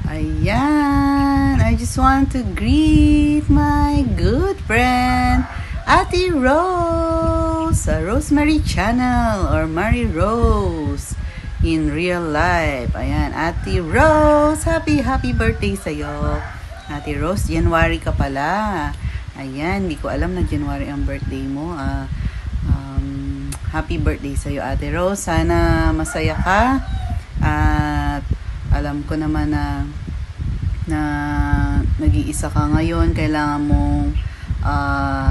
Ayan, I just want to greet my good friend, Ate Rose, sa Rosemary Channel or Mary Rose in real life. Ayan, Ate Rose, happy birthday sa'yo. Ate Rose, January ka pala. Ayan, hindi ko alam na January ang birthday mo. Happy birthday sa'yo, Ate Rose. Sana masaya ka. At alam ko naman na nag-iisa ka ngayon. Kailangan mong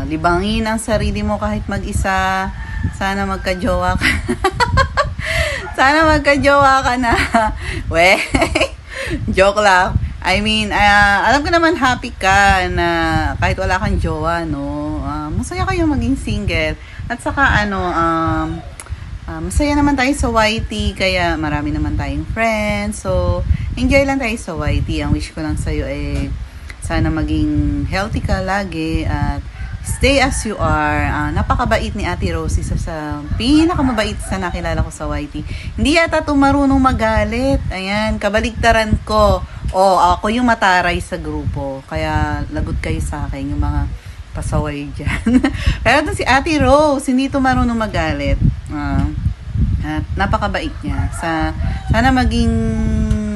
libangin ang sarili mo kahit mag-isa. Sana magka-jowa ka. Sana magka-jowa ka na. Weh, joke lang. I mean, alam ko naman happy ka na kahit wala kang jowa, no? Masaya kayo maging single. At saka, masaya naman tayo sa YT, kaya marami naman tayong friends. So, enjoy lang tayo sa YT. Ang wish ko lang sa'yo ay sana maging healthy ka lagi at stay as you are. Napakabait ni Ate Rosie sa pinakamabait sa nakilala ko sa YT. Hindi yata ito marunong magalit. Ayan, kabaligtaran ko. Ako yung mataray sa grupo. Kaya lagot kayo sa akin, yung mga pasaway dyan. Pero ito si Ate Rose, hindi ito marunong magalit. At napakabait niya. Sana maging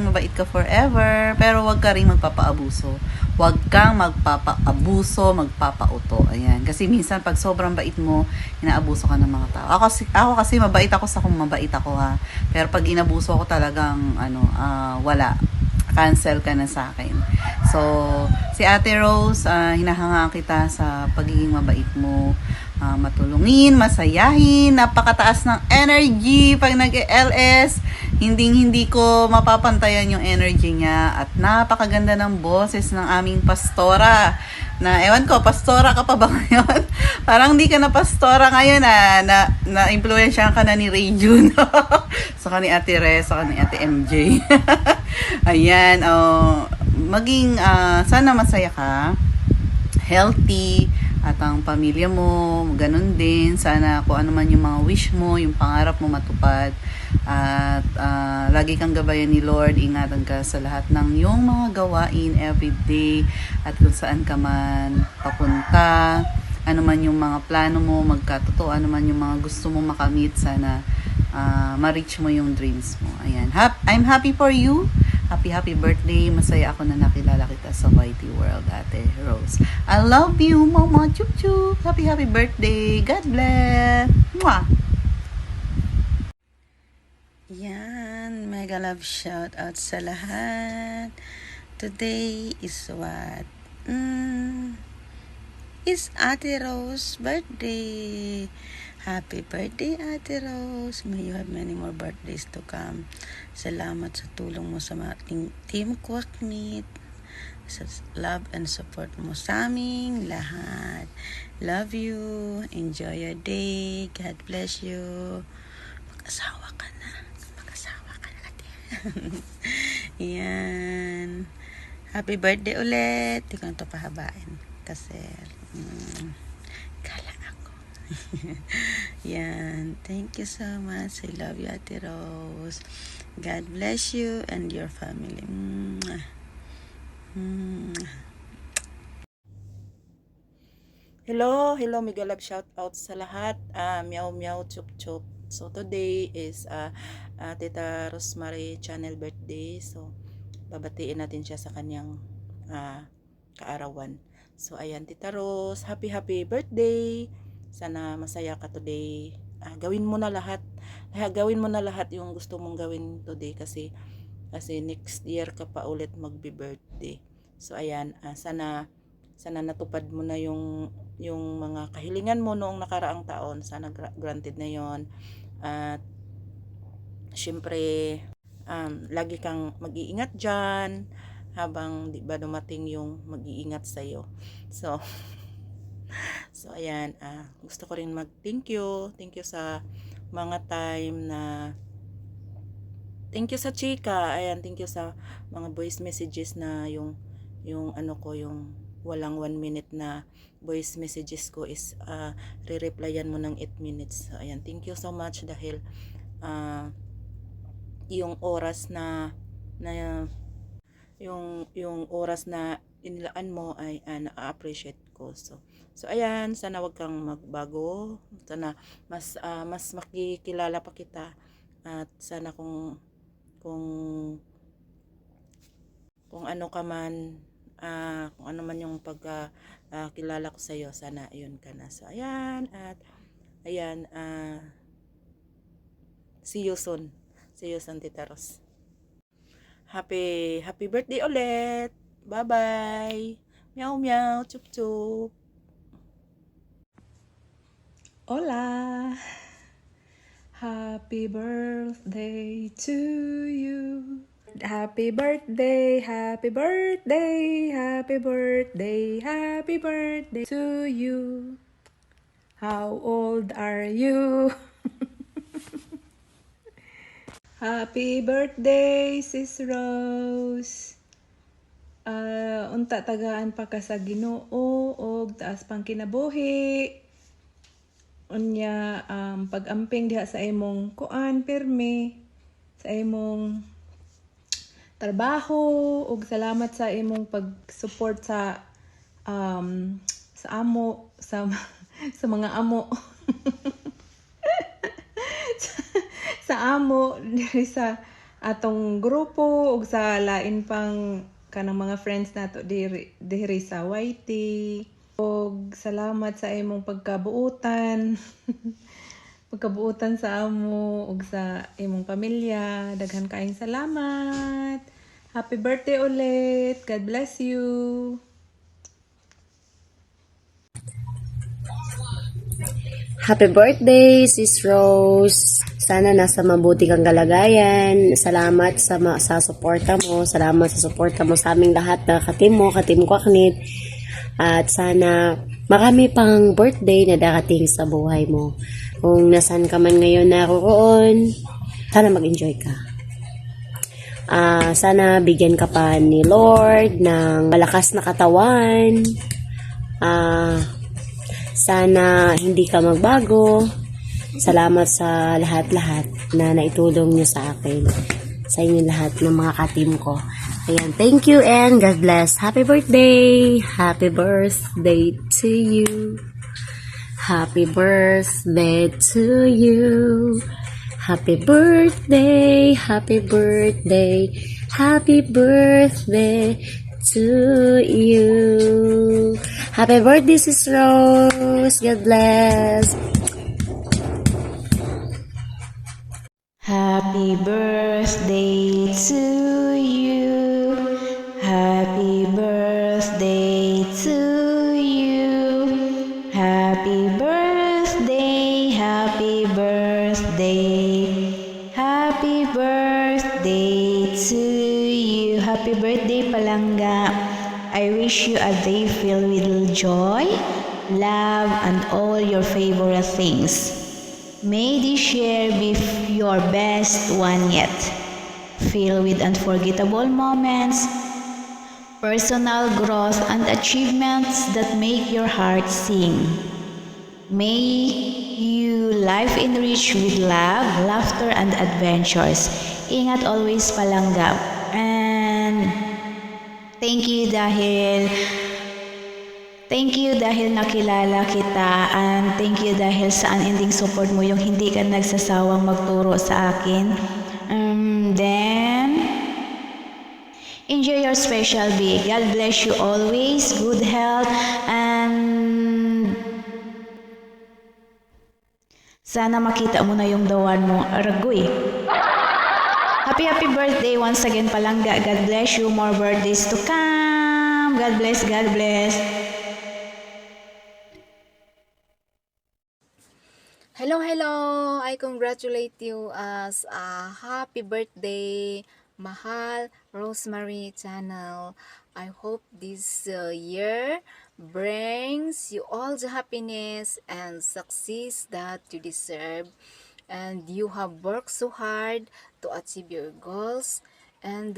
mabait ka forever, pero wag ka rin magpapaabuso. Wag kang magpapaabuso, magpapauto. Ayan. Kasi minsan pag sobrang bait mo, inaabuso ka ng mga tao. Ako kasi mabait ako sa kung mabait ako, ha. Pero pag inabuso ako talagang wala. Cancel ka na sa akin. So, si Ate Rose, hinahanga kita sa pagiging mabait mo. Matulungin, masayahin, napakataas ng energy pag nag-LS. Hindi ko mapapantayan yung energy niya at napakaganda ng boses ng aming pastora. Na ewan ko, pastora ka pa ba ngayon? Parang di ka na pastora ngayon, na-influensya ka na ni Ray June. Saka ni Ate Res, saka ni Ate MJ. Ayan, maging sana masaya ka, healthy, at ang pamilya mo, ganun din. Sana kung ano man yung mga wish mo, yung pangarap mo matupad. At lagi kang gabayan ni Lord. Ingatan ka sa lahat ng yung mga gawain everyday. At kung saan ka man papunta, ano man yung mga plano mo, magkatotoo, ano man yung mga gusto mo makamit, sana ma-reach mo yung dreams mo. Ayan. I'm happy for you. Happy birthday. Masaya ako na nakilala kita sa YT World, Ate Rose. I love you, Mama. Chup chup. Happy birthday. God bless. Mwah. Yan. Mega love shout out sa lahat. Today is what? It's Ate Rose birthday. Happy birthday, Ate Rose. May you have many more birthdays to come. Salamat sa tulong mo sa ating Team Kwaknit. Sa love and support mo sa aming lahat. Love you. Enjoy your day. God bless you. Mag-asawa ka na. Ate. Yan. Happy birthday ulit. Hindi ko na ito pahabain. Kasi, kala ako. Yan. Thank you so much. I love you, Ate Rose. God bless you and your family. Hello, mega love shout out sa lahat. Meow, chup chup. So today is Tita Rosemary Channel birthday. So babatiin natin siya sa kanyang kaarawan. So ayan, Tita Rose, happy birthday. Sana masaya ka today. Gawin mo na lahat yung gusto mong gawin today kasi next year ka pa ulit magbe-birthday. So ayan, sana natupad mo na yung mga kahilingan mo noong nakaraang taon. Sana granted na yon. At syempre lagi kang mag-iingat diyan habang di ba dumating yung mag-iingat sa iyo. So ayan, gusto ko rin thank you sa mga time na thank you sa chika. Ayan, thank you sa mga voice messages na yung walang 1 minute na voice messages ko is re-replyan mo ng 8 minutes. So, ayan, thank you so much dahil yung oras na yung oras na inilaan mo ay na-appreciate ko. So ayan, sana wag kang magbago. Sana mas makikilala pa kita, at sana kung kung ano ka man, kung ano man yung kilala ko sa iyo, sana yun ka na. So ayan, at ayan, see you soon. See you soon, Tita Ros. Happy birthday ulit. Bye-bye. Meow meow, chup chup. Hola! Happy birthday to you. Happy birthday, happy birthday, happy birthday, happy birthday to you. How old are you? Happy birthday, Sis Rose. Unta tagaan pa ka sa Ginoo og taas pang kinabuhi. Unya pag-amping diha sa imong kuan permi sa imong trabaho ug salamat sa imong pag-support sa amo sa mga amo sa amo diri sa atong grupo ug sa lain pang kanang mga friends nato diri sa YT. Og salamat sa imong pagkabuutan. Pagkabuutan sa amo ug sa imong pamilya. Daghan kaayong salamat. Happy birthday ulit. God bless you. Happy birthday, Sis Rose. Sana nasa mabuti kang kalagayan. Salamat sa suporta mo. Salamat sa suporta mo sa aming lahat na katim ko Aknit. At sana marami pang birthday na darating sa buhay mo. Kung nasan ka man ngayon naroon, sana mag-enjoy ka. Sana bigyan ka pa ni Lord ng malakas na katawan. Sana hindi ka magbago. Salamat sa lahat-lahat na naitulong nyo sa akin. Sa inyo lahat ng mga katim ko. Ayan, thank you and God bless. Happy birthday! Happy birthday to you. Happy birthday to you. Happy birthday, happy birthday, happy birthday to you. Happy birthday, Sis Rose. God bless. Happy birthday to you. Happy birthday to you. Happy birthday, happy birthday. Happy birthday to you. Happy birthday, Palangga. I wish you a day filled with joy, love, and all your favorite things. May this year be your best one yet, filled with unforgettable moments, personal growth, and achievements that make your heart sing. May you life enriched with love, laughter, and adventures. Ingat always, Palangga. And thank you dahil nakilala kita, and thank you dahil sa unending support mo, yung hindi ka nagsasawang magturo sa akin. Then, enjoy your special day. God bless you always, good health, and sana makita mo na yung dawan mo. Aragoy. Happy birthday once again, Palangga. God bless you. More birthdays to come. God bless, God bless. Hello! I congratulate you as a happy birthday, Mahal Rosemary Channel. I hope this year brings you all the happiness and success that you deserve. And you have worked so hard to achieve your goals. And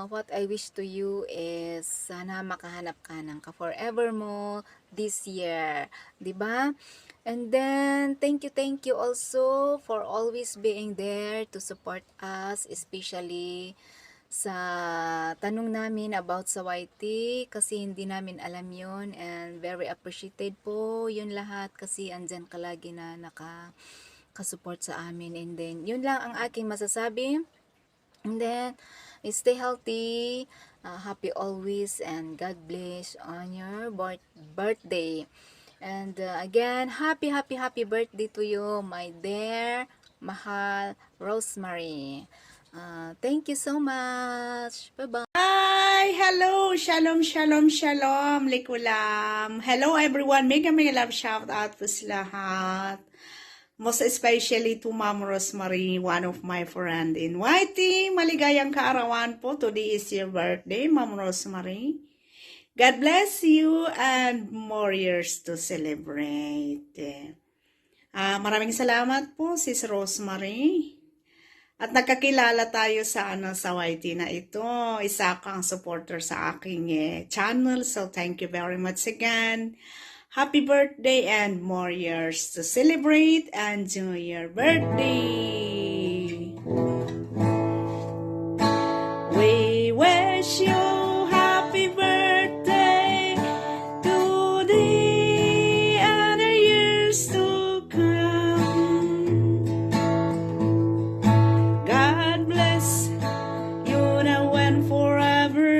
what I wish to you is sana makahanap ka ng ka-forever mo this year. 'Di ba? And then, thank you also for always being there to support us, especially sa tanong namin about sa YT kasi hindi namin alam yun, and very appreciated po yun lahat kasi andyan ka lagi na nakasupport sa amin. And then yun lang ang aking masasabi. And then stay healthy, happy always, and God bless on your birthday. And again, happy birthday to you, my dear Mahal Rosemary. Thank you so much. Bye-bye. Hi! Hello! Shalom, shalom, shalom! Likulam! Hello everyone! Mega love shout out po sa lahat. Most especially to Ma'am Rosemary, one of my friend in YT. Maligayang kaarawan po. Today is your birthday, Ma'am Rosemary. God bless you and more years to celebrate. Maraming salamat po, Sis Rosemary. At nagkakilala tayo sa sa YT na ito. Isa kang supporter sa aking channel. So thank you very much again. Happy birthday and more years to celebrate. Enjoy your birthday. We wish you happy birthday today and the years to come. God bless you now and forever.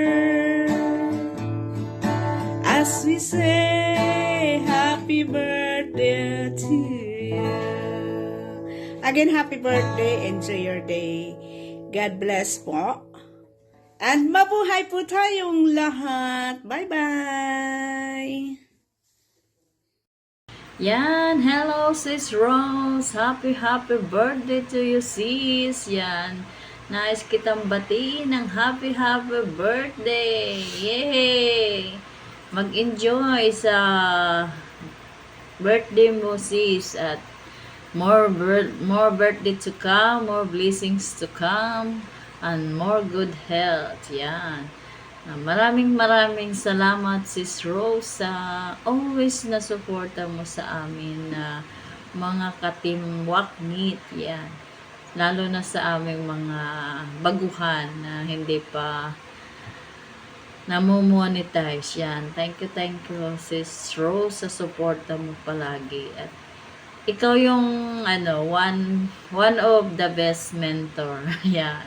As we say, happy birthday to you. Again, happy birthday. Enjoy your day. God bless po. And mabuhay po tayong lahat. Bye-bye! Yan, hello sis Rose. Happy birthday to you sis. Yan. Nais kitang batiin ng happy birthday. Yay! Mag-enjoy sa birthday mo sis at more birthday to come, more blessings to come, and more good health. Yan. Maraming salamat sis Rose sa always na suporta mo sa amin na mga ka-team Waknit. Yan. Lalo na sa aming mga baguhan na hindi pa namomonetize. Yan. Thank you sis Rose sa suporta mo palagi. At ikaw yung one of the best mentor. Yan.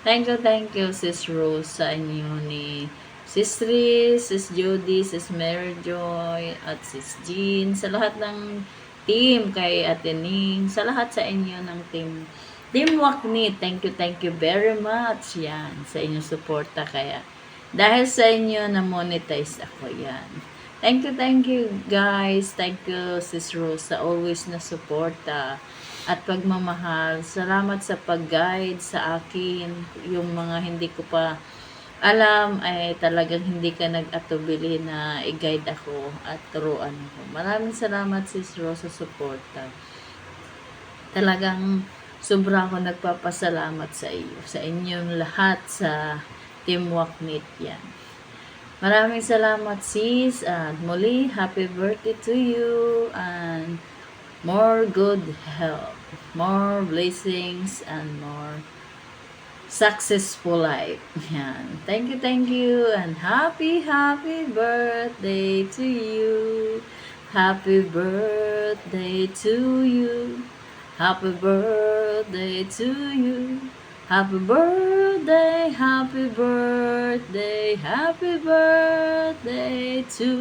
Thank you, Sis Rose, sa inyo ni Sis Riz, Sis Judy, Sis Mary Joy, at Sis Jean, sa lahat ng team, kay Ate Ning, sa lahat sa inyo ng team Waknit. Thank you very much. Yan, sa inyong suporta. Kaya, dahil sa inyo, na-monetize ako. Yan. Thank you, guys. Thank you, Sis Rose, sa always na suporta at pagmamahal. Salamat sa pag-guide sa akin. Yung mga hindi ko pa alam ay talagang hindi ka nag-atubili na i-guide ako at turuan ako. Maraming salamat sis Rose sa suporta. Talagang sobra ako nagpapasalamat sa iyo, sa inyong lahat sa Team Waknit. Yan. Maraming salamat sis at muli happy birthday to you and more good health, more blessings, and more successful life. Yan. Thank you, and happy birthday to you. Happy birthday to you. Happy birthday to you. Happy birthday to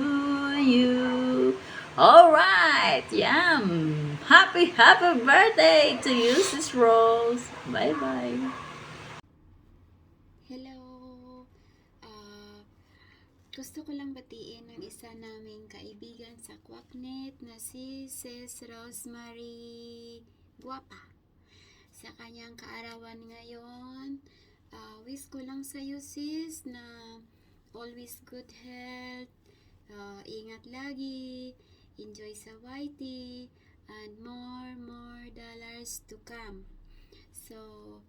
you. Alright, yum. Happy birthday to you, Sis Rose. Bye-bye. Hello. Gusto ko lang batiin ng isa naming kaibigan sa Kwaknet na si Sis Rosemary Guapa. Sa kanyang kaarawan ngayon, wish ko lang sa iyo sis na always good health, ingat lagi, enjoy sa YT, and more dollars to come. So,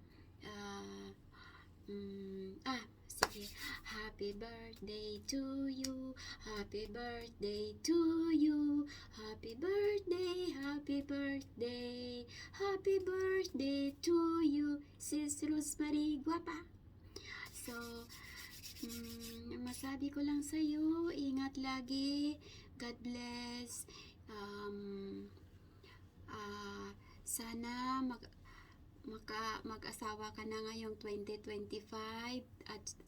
sige. Happy birthday to you. Happy birthday to you. Happy birthday. Happy birthday. Happy birthday to you, Sis Rosemary Guapa. So, masabi ko lang sa'yo, ingat lagi. God bless. Sana mag-asawa ka na ngayong 2025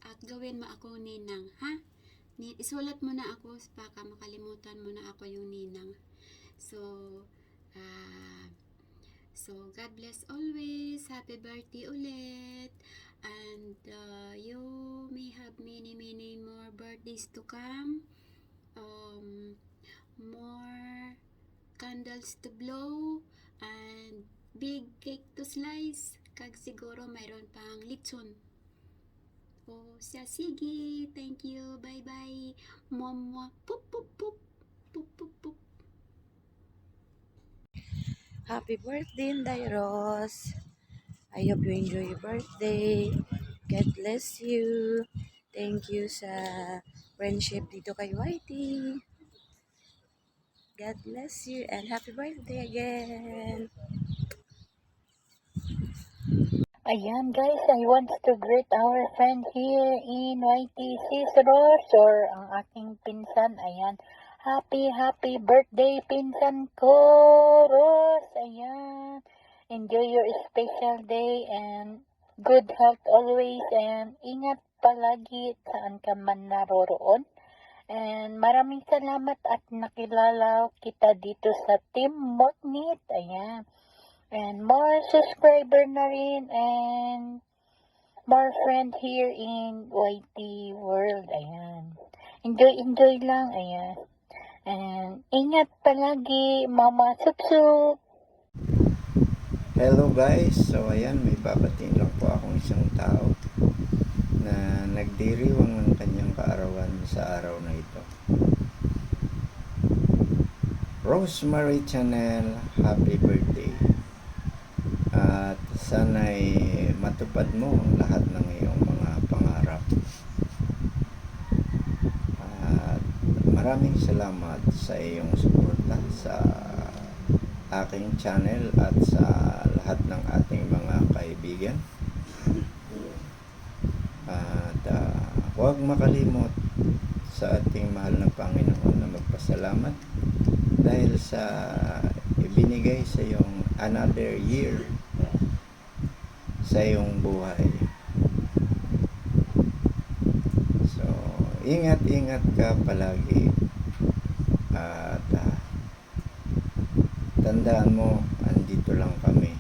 at gawin mo ako ninang, ha? Isulat mo na ako baka makalimutan mo na ako yung ninang. So God bless always. Happy birthday ulit. And you may have many more birthdays to come. More candles to blow and big cake to slice. Kag siguro mayroon pang lechon. Sige. Thank you. Bye-bye. Mwah. Pup, pup, pup. Pup, pup, pup. Happy birthday, Inday Rose. I hope you enjoy your birthday. God bless you. Thank you sa friendship dito kay Whitey. God bless you and happy birthday again. Ayan guys, I want to greet our friend here in YTC Rose or ang aking pinsan. Ayan, happy birthday pinsan ko, Rose. Ayan, enjoy your special day and good health always and ingat palagi saan ka man naroroon. And maraming salamat at nakilala kita dito sa Team Mognit. Ayan. And more subscriber na rin and more friend here in YT World. Ayan. Enjoy lang. Ayan. And ingat palagi, Mama Supsup. Hello guys. So ayan, may babatiin lang po akong isang tao na nagdiriwang ng kanyang kaarawan sa araw na ito. Rosemary Channel, happy birthday. At sana'y matupad mo ang lahat ng iyong mga pangarap. At maraming salamat sa iyong suporta sa aking channel at sa lahat ng ating mga kaibigan. At huwag makalimot sa ating mahal na Panginoon na magpasalamat dahil sa ibinigay sa iyong another year sa iyong buhay. So, ingat ka palagi at tandaan mo, andito lang kami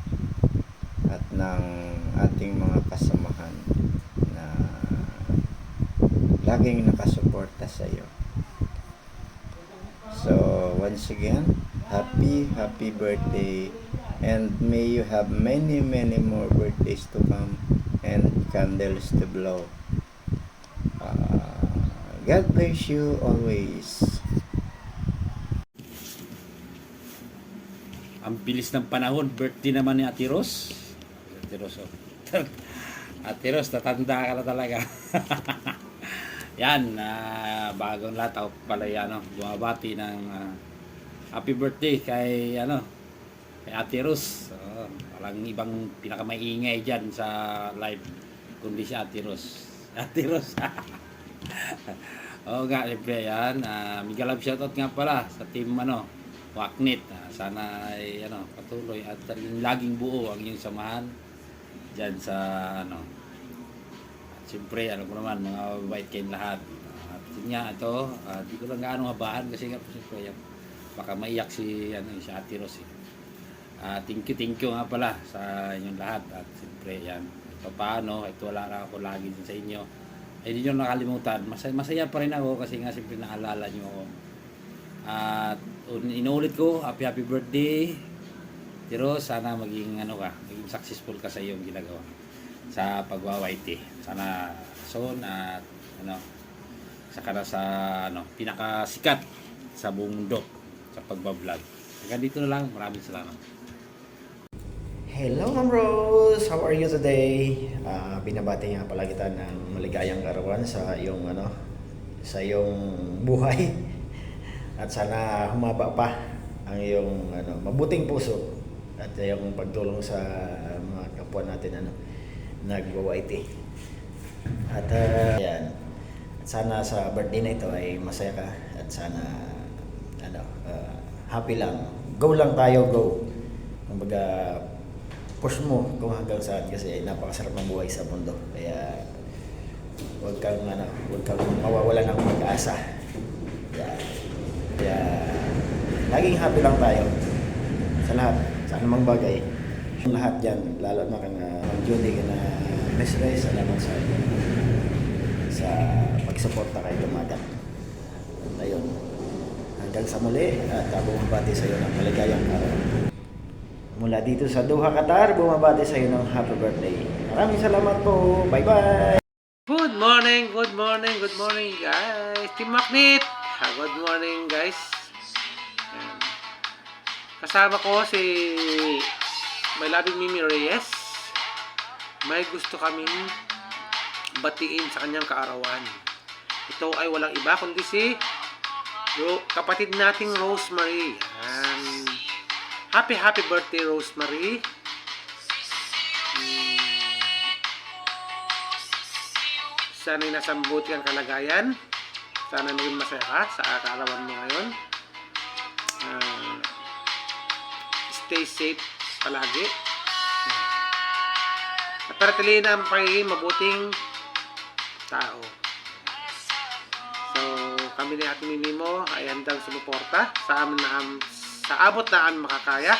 at ng ating mga kasamahan na laging nakasuporta sa iyo. So, once again, happy birthday and may you have many more birthdays to come and candles to blow. God bless you always. Ang bilis ng panahon, birthday naman ni Ate Ros. Ate Ros, Ate Ros, tatanda ka na talaga. Yan, bagong lahat ako pala bumabati ng happy birthday kay Ate Ros. Walang ibang pinakamaingay dyan sa live kundi si Ate Ros. Ate Ros. Oo nga, siyempre yan. Mega love shoutout nga pala sa team Waknit. Sana ay patuloy at laging buo ang iyong samahan dyan sa at siyempre alam ko naman mga white kayong lahat. At yun nga ito, di ko lang gaano habaan kasi nga siyempre baka maiyak si Ate Ros. Thank you nga pala sa inyong lahat at siyempre yan. Paano, ito wala na ako lagi din sa inyo. Hindi nyo nakalimutan. Masaya pa rin ako kasi nga siyempre naalala nyo ako. At inuulit ko, happy birthday. Pero sana maging maging successful ka sa iyong ginagawa sa pagwa-YT. Sana soon at saka na sa pinakasikat sa buong mundo sa pagba-vlog. Hanggang dito na lang. Maraming salamat. Hello Ma'am Rose, how are you today? Binabati nga pala kita ng maligayang kaarawan sa iyong sa iyong buhay. At sana humaba pa ang iyong mabuting puso at iyong pagtulong sa mga kapwa natin nagwa-YT. At yan. At sana sa birthday na ito ay masaya ka at sana happy lang. Go lang tayo, go. Kumbaga push mo kung hanggang saan kasi napakasarap ng buhay sa mundo. Kaya huwag kang mawawalan ng pag-asa. Kaya laging happy lang tayo sa lahat, sa anumang bagay. Lahat yan, lalo na kang Judy ka na best guys, salamat sa pagsuporta kay Dumagat. Ayun, hanggang sa muli at bumabati sa iyo ng maligayang araw. Mula dito sa Doha, Qatar, bumabati sa iyo ng happy birthday. Maraming salamat po, bye bye! Good morning guys! Team Magnet! Good morning guys! Ayan. Kasama ko si my loving Mimi Reyes. May gusto kaming batiin sa kanyang kaarawan. Ito ay walang iba kundi si kapatid nating Rosemary. Ayan. Happy birthday Rosemary. Sana'y nasa mabuti ang kalagayan. Sana maging masaya ka sa kaarawan mo ngayon. Stay safe palagi. At paratilihin ang pagiging mabuting tao. So, kami ni Ate Mimi mo ay handang sumuporta sa amin sa abot na ang makakaya.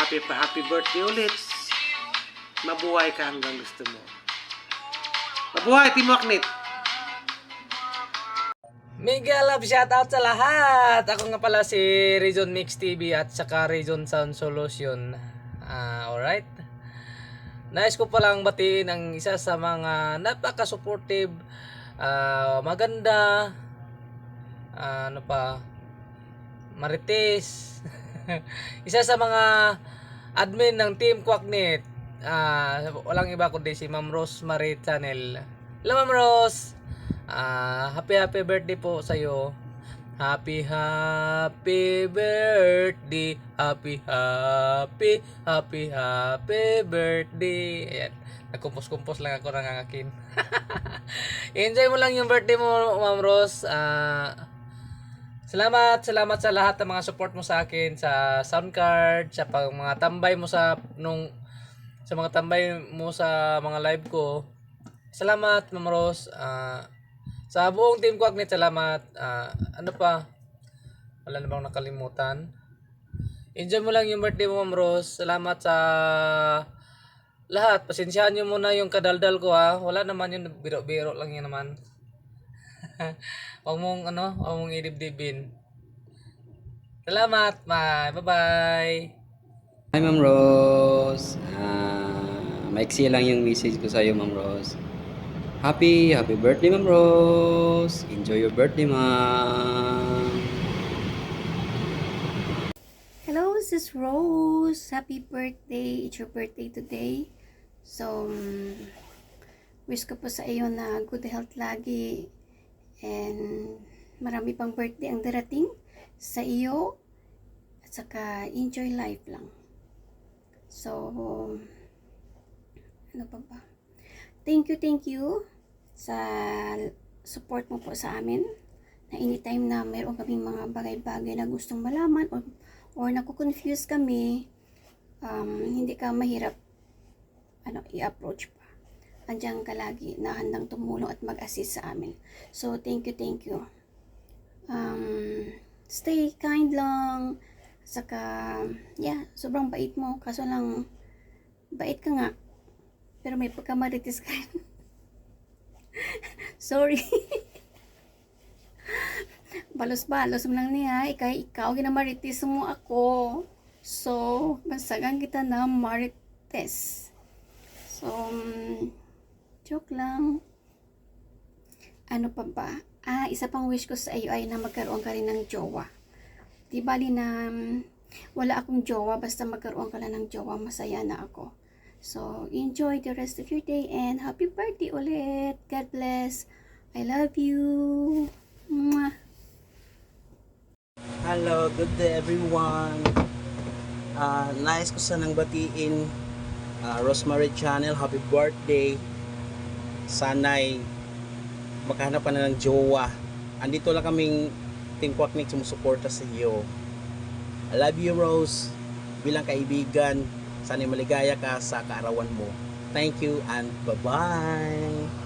Happy birthday ulit. Mabuhay ka hanggang gusto mo. Mabuhay, Team Magnet! Mega love shoutout sa lahat! Ako nga pala si Region Mix TV at saka Region Sound Solution. Alright? Nais ko palang batiin ang isa sa mga napaka-supportive, maganda, marites. Isa sa mga admin ng Team Quacknet. Walang iba kundi si Ma'am Rosemary Channel. Hello Ma'am Rose! Happy birthday po sa iyo. Happy birthday. Happy birthday. Ayan. Nagkumpos-kumpos lang ako ng akin. Enjoy mo lang yung birthday mo, Ma'am Rose. Salamat sa lahat ng mga support mo sa akin sa sound card, sa mga tambay mo sa mga live ko. Salamat, Ma'am Rose. Sa buong Team Quacknet, salamat. Wala na bang nakalimutan? Enjoy mo lang yung birthday mo, Ma'am Rose. Salamat sa lahat. Pasensyahan nyo muna yung kadaldal ko, ha. Wala naman yun, biro-biro lang yun naman. Huwag mong idibdibin. Salamat, bye-bye. Hi, Ma'am Rose. Maiksi lang yung message ko sa iyo, Ma'am Rose. Happy birthday, Ma'am Rose. Enjoy your birthday, Ma'am. Hello, Sis Rose. Happy birthday. It's your birthday today. So, wish ko po sa iyo na good health lagi. And marami pang birthday ang darating sa iyo. At saka enjoy life lang. So, ano pa ba? Thank you sa support mo po sa amin. Na anytime na mayroon kaming mga bagay-bagay na gustong malaman or naku-confuse kami, hindi ka mahirap i-approach pa. Andiyan ka lagi na handang tumulong at mag-assist sa amin. So, thank you. Stay kind lang. Saka, sobrang bait mo. Kaso lang, bait ka nga. Pero may pagkamaritis ka rin. Sorry. Balos-balos mo lang niya. Ikaw ginamaritis mo ako. So, basagan kita na marites. So, joke lang. Ano pa ba? Isa pang wish ko sa iyo ay na magkaroon ka rin ng jowa. Di bali na wala akong jowa, basta magkaroon ka lang ng jowa, masaya na ako. So, enjoy the rest of your day and happy birthday ulit. God bless. I love you. Mwah. Hello, good day everyone. Nais ko sanang batiin Rosemary Channel, happy birthday. Sana'y makahanap ka na ng jowa. Andito lang kaming Team Kwaknik sumusuporta sa iyo. I love you, Rose. Bilang kaibigan, sana'y maligaya ka sa kaarawan mo. Thank you and bye-bye.